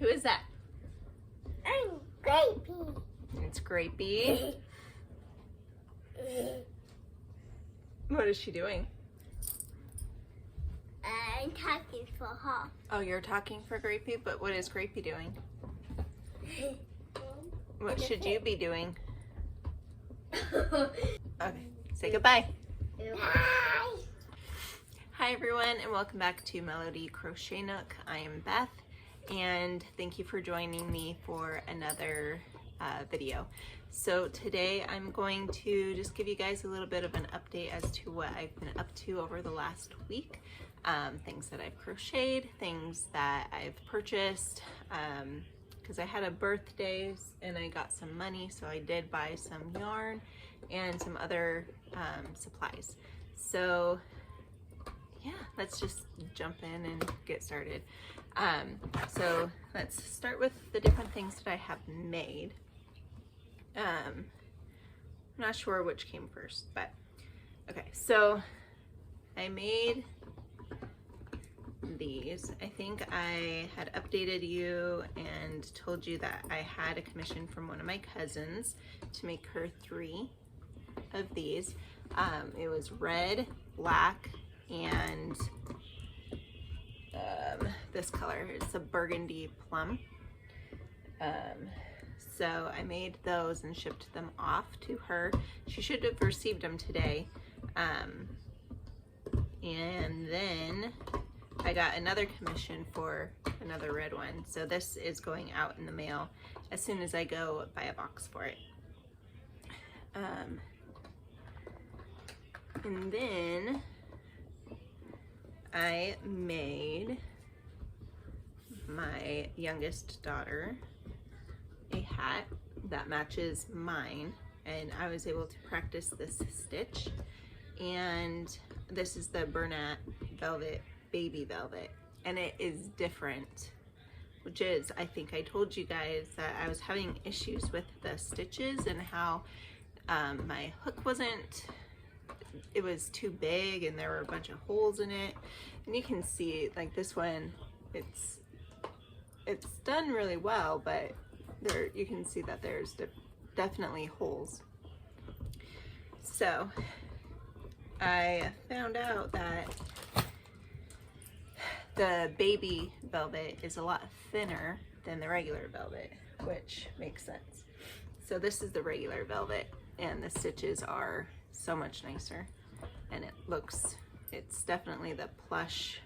Who is that? I'm Grapey. It's Grapey. What is she doing? I'm talking for her. Oh, you're talking for Grapey, but what is Grapey doing? What should you be doing? Okay, say goodbye. Bye. Hi everyone, and welcome back to Melody Crochet Nook. I am Beth, and thank you for joining me for another video. So today I'm going to just give you guys a little bit of an update as to what I've been up to over the last week. Things that I've crocheted, things that I've purchased, because I had a birthday and I got some money, so I did buy some yarn and some other supplies. So yeah, let's just jump in and get started. So let's start with the different things that I have made. I'm not sure which came first, but okay, so I made these. I think I had updated you and told you that I had a commission from one of my cousins to make her 3 of these. It was red, black, and this color. It's a burgundy plum. So I made those and shipped them off to her. She should have received them today. And then I got another commission for another red one. So this is going out in the mail as soon as I go buy a box for it. And then I made my youngest daughter a hat that matches mine, and I was able to practice this stitch. And this is the Bernat velvet, baby velvet, and it is different, which is, I think I told you guys that I was having issues with the stitches and how my hook wasn't, it was too big and there were a bunch of holes in it. And you can see, like, this one, it's done really well, but there you can see that there's definitely holes. So I found out that the baby velvet is a lot thinner than the regular velvet, which makes sense. So this is the regular velvet, and the stitches are so much nicer, and it's definitely the plush,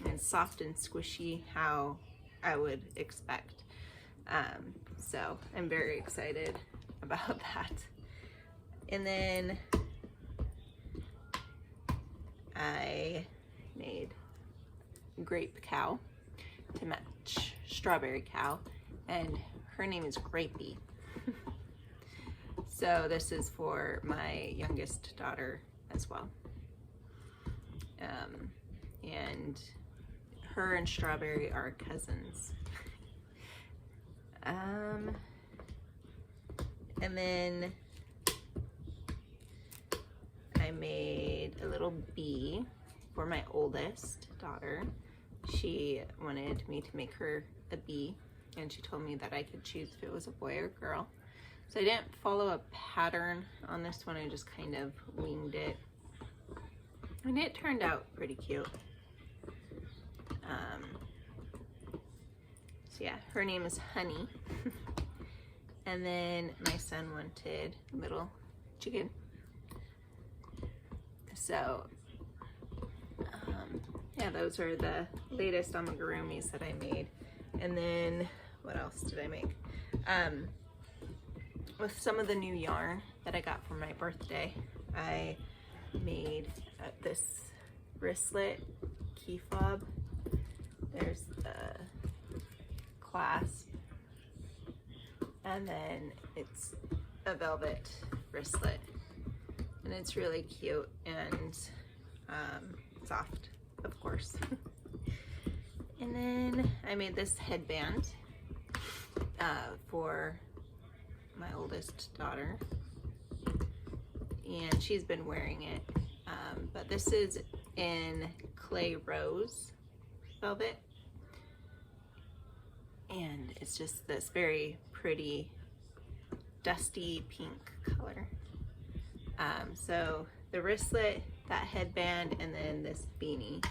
and soft and squishy how I would expect. So I'm very excited about that. And then I made grape cow to match strawberry cow, and her name is Grapey. So this is for my youngest daughter as well. And her and Strawberry are cousins. And then I made a little bee for my oldest daughter. She wanted me to make her a bee, and she told me that I could choose if it was a boy or girl. So I didn't follow a pattern on this one, I just kind of winged it. And it turned out pretty cute. So yeah, her name is Honey. And then my son wanted a little chicken. So yeah, those are the latest amigurumis that I made. And then what else did I make? With some of the new yarn that I got for my birthday, I made this wristlet key fob. There's the clasp, and then it's a velvet wristlet, and it's really cute and soft, of course. And then I made this headband for my oldest daughter, and she's been wearing it, but this is in clay rose velvet. And it's just this very pretty dusty pink color. So the wristlet, that headband, and then this beanie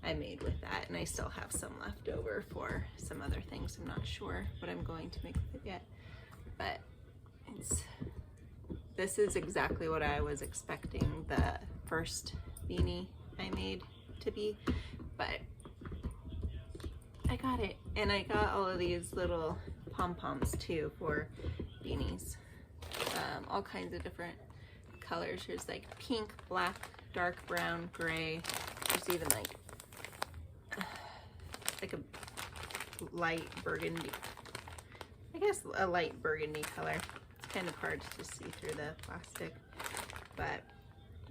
I made with that, and I still have some left over for some other things. I'm not sure what I'm going to make with it yet, but this is exactly what I was expecting the first beanie I made to be, but I got it. And I got all of these little pom-poms too for beanies, all kinds of different colors. There's like pink, black, dark brown, gray. There's even like a light burgundy, I guess a light burgundy color. It's kind of hard to see through the plastic, but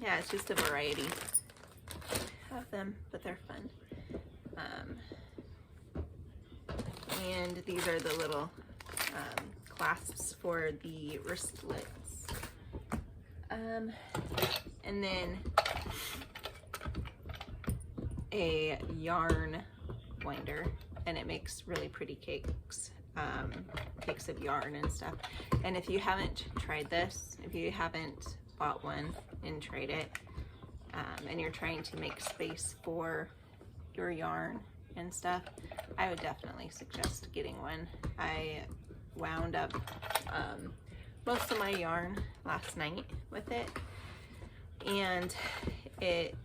yeah, it's just a variety of them, but they're fun. And these are the little clasps for the wristlets. And then a yarn winder, and it makes really pretty cakes, cakes of yarn and stuff. And if you haven't tried this, if you haven't bought one and tried it, and you're trying to make space for your yarn and stuff, I would definitely suggest getting one. I wound up most of my yarn last night with it, and it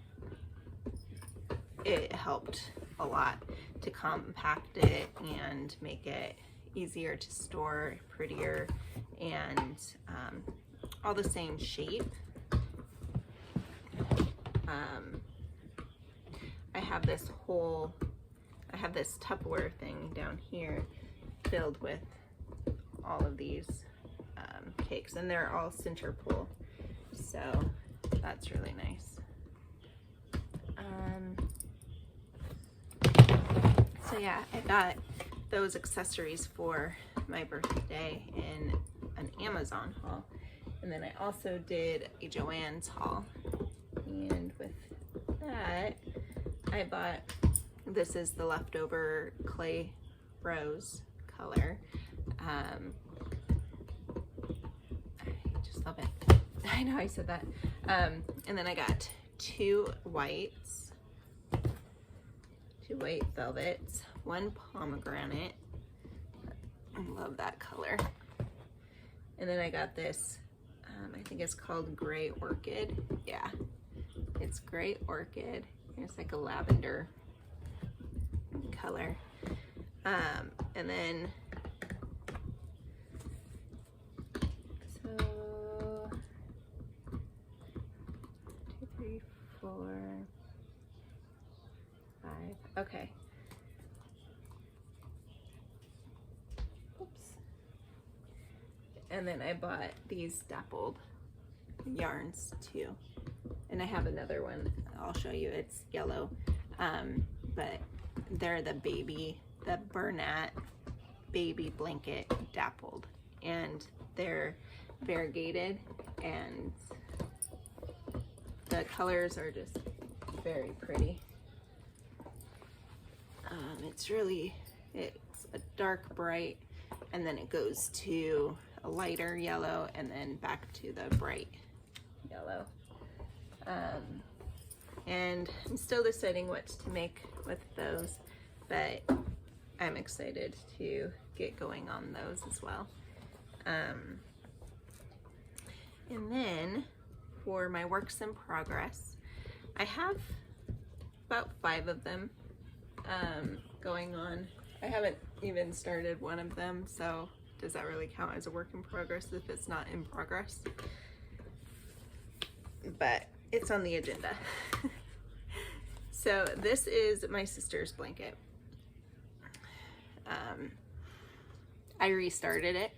helped a lot to compact it and make it easier to store, prettier, and all the same shape. I have this Tupperware thing down here filled with all of these cakes, and they're all center pull, so that's really nice. So yeah, I got those accessories for my birthday in an Amazon haul, and then I also did a Joann's haul, and with that I bought, this is the leftover clay rose color. I just love it. I know I said that. And then I got two white velvets, one pomegranate. I love that color. And then I got this, I think it's called Gray Orchid. Yeah, it's Gray Orchid. It's like a lavender color. And then, so 2, 3, 4, 5. Okay. Oops. And then I bought these dappled yarns too. And I have another one I'll show you. It's yellow, but they're the Bernat baby blanket dappled, and they're variegated, and the colors are just very pretty. It's a dark bright, and then it goes to a lighter yellow, and then back to the bright yellow. And I'm still deciding what to make with those, but I'm excited to get going on those as well. And then for my works in progress, I have about 5 of them going on. I haven't even started one of them, so does that really count as a work in progress if it's not in progress? But it's on the agenda. So this is my sister's blanket. I restarted it.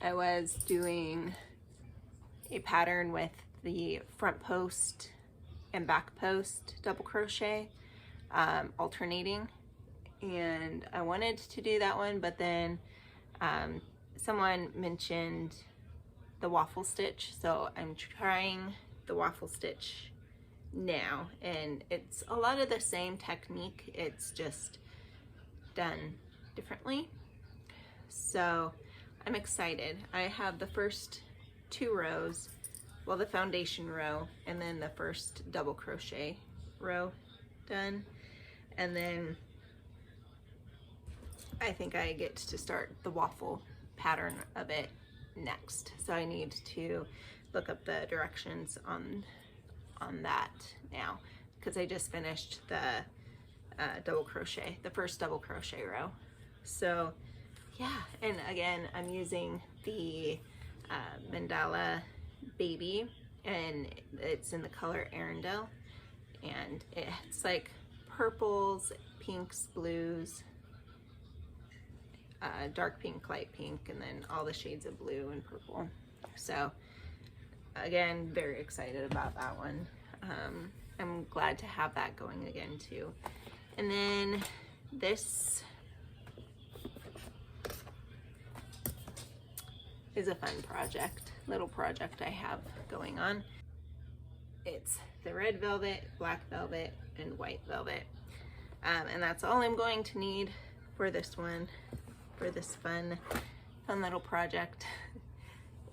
I was doing a pattern with the front post and back post double crochet, alternating, and I wanted to do that one, but then someone mentioned the waffle stitch, so I'm trying the waffle stitch now, and it's a lot of the same technique, it's just done differently. So I'm excited. I have the first 2 rows, well, the foundation row, and then the first double crochet row done, and then I think I get to start the waffle pattern of it next. So I need to look up the directions on that now, because I just finished the double crochet, the first double crochet row. So yeah, and again, I'm using the mandala baby, and it's in the color Arendelle, and it's like purples, pinks, blues, dark pink, light pink, and then all the shades of blue and purple. So again, very excited about that one. I'm glad to have that going again too. And then this is a fun project, little project I have going on. It's the red velvet, black velvet, and white velvet. And that's all I'm going to need for this one, for this fun little project.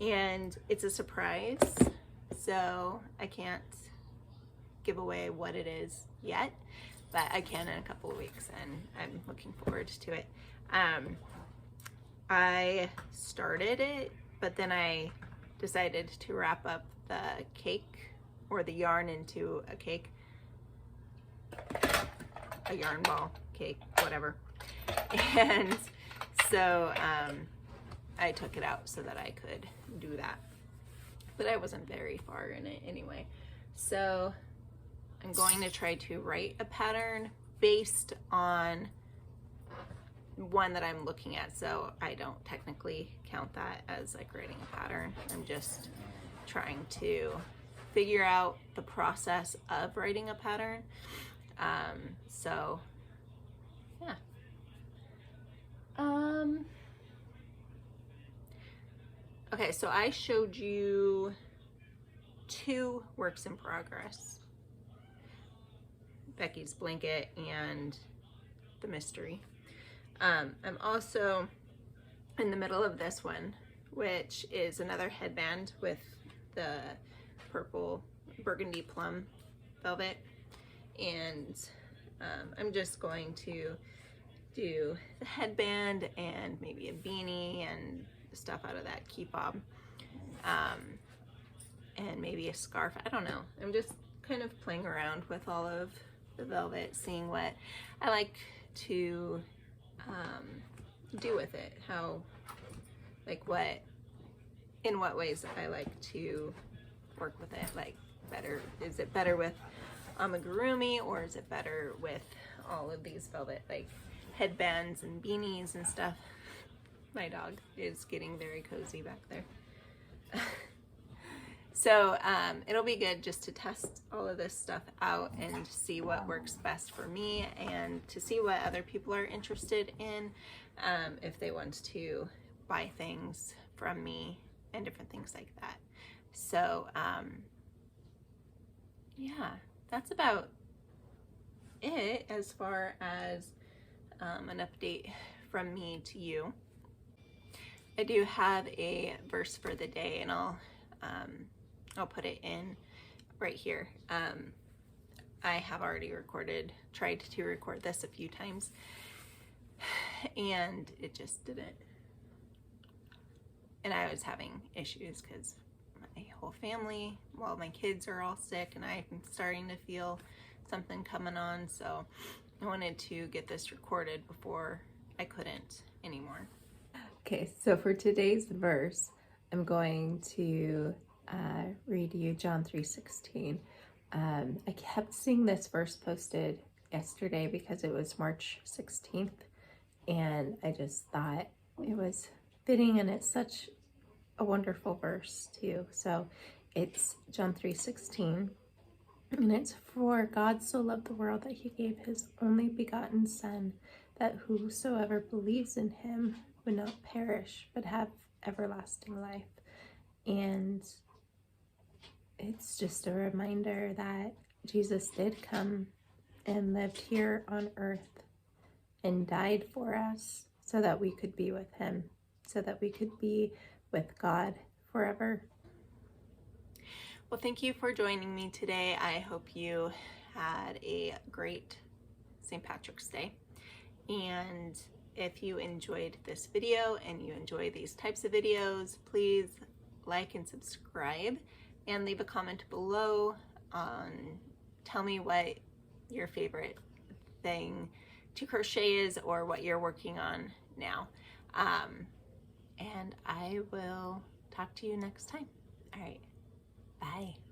And it's a surprise, so I can't give away what it is yet, but I can in a couple of weeks, and I'm looking forward to it. I started it, but then I decided to wrap up the cake or the yarn into a cake, a yarn ball cake, whatever. And so I took it out so that I could do that, but I wasn't very far in it anyway. So I'm going to try to write a pattern based on one that I'm looking at, so I don't technically count that as like writing a pattern. I'm just trying to figure out the process of writing a pattern. So yeah. Okay, so I showed you 2 works in progress, Becky's blanket and the mystery. I'm also in the middle of this one, which is another headband with the purple burgundy plum velvet, and I'm just going to do the headband and maybe a beanie and stuff out of that key fob, and maybe a scarf. I don't know. I'm just kind of playing around with all of the velvet, seeing what I like to do with it, how, like, in what ways I like to work with it. Like, better, is it better with amigurumi, or is it better with all of these velvet, like, headbands and beanies and stuff? My dog is getting very cozy back there. So it'll be good just to test all of this stuff out and see what works best for me, and to see what other people are interested in, if they want to buy things from me and different things like that. So yeah, that's about it as far as an update from me to you. I do have a verse for the day, and I'll put it in right here. I have already tried to record this a few times, and it just didn't. And I was having issues because my whole family, well, my kids are all sick, and I'm starting to feel something coming on, so I wanted to get this recorded before I couldn't anymore. Okay, so for today's verse, I'm going to read you John 3:16. I kept seeing this verse posted yesterday because it was March 16th, and I just thought it was fitting, and it's such a wonderful verse too. So it's John 3:16, and it's, "For God so loved the world that he gave his only begotten Son, that whosoever believes in him would not perish but have everlasting life." And it's just a reminder that Jesus did come and lived here on earth and died for us so that we could be with him, so that we could be with God forever. Well, thank you for joining me today. I hope you had a great St. Patrick's Day. And if you enjoyed this video and you enjoy these types of videos, please like and subscribe and leave a comment below on tell me what your favorite thing to crochet is or what you're working on now. And I will talk to you next time. All right, bye.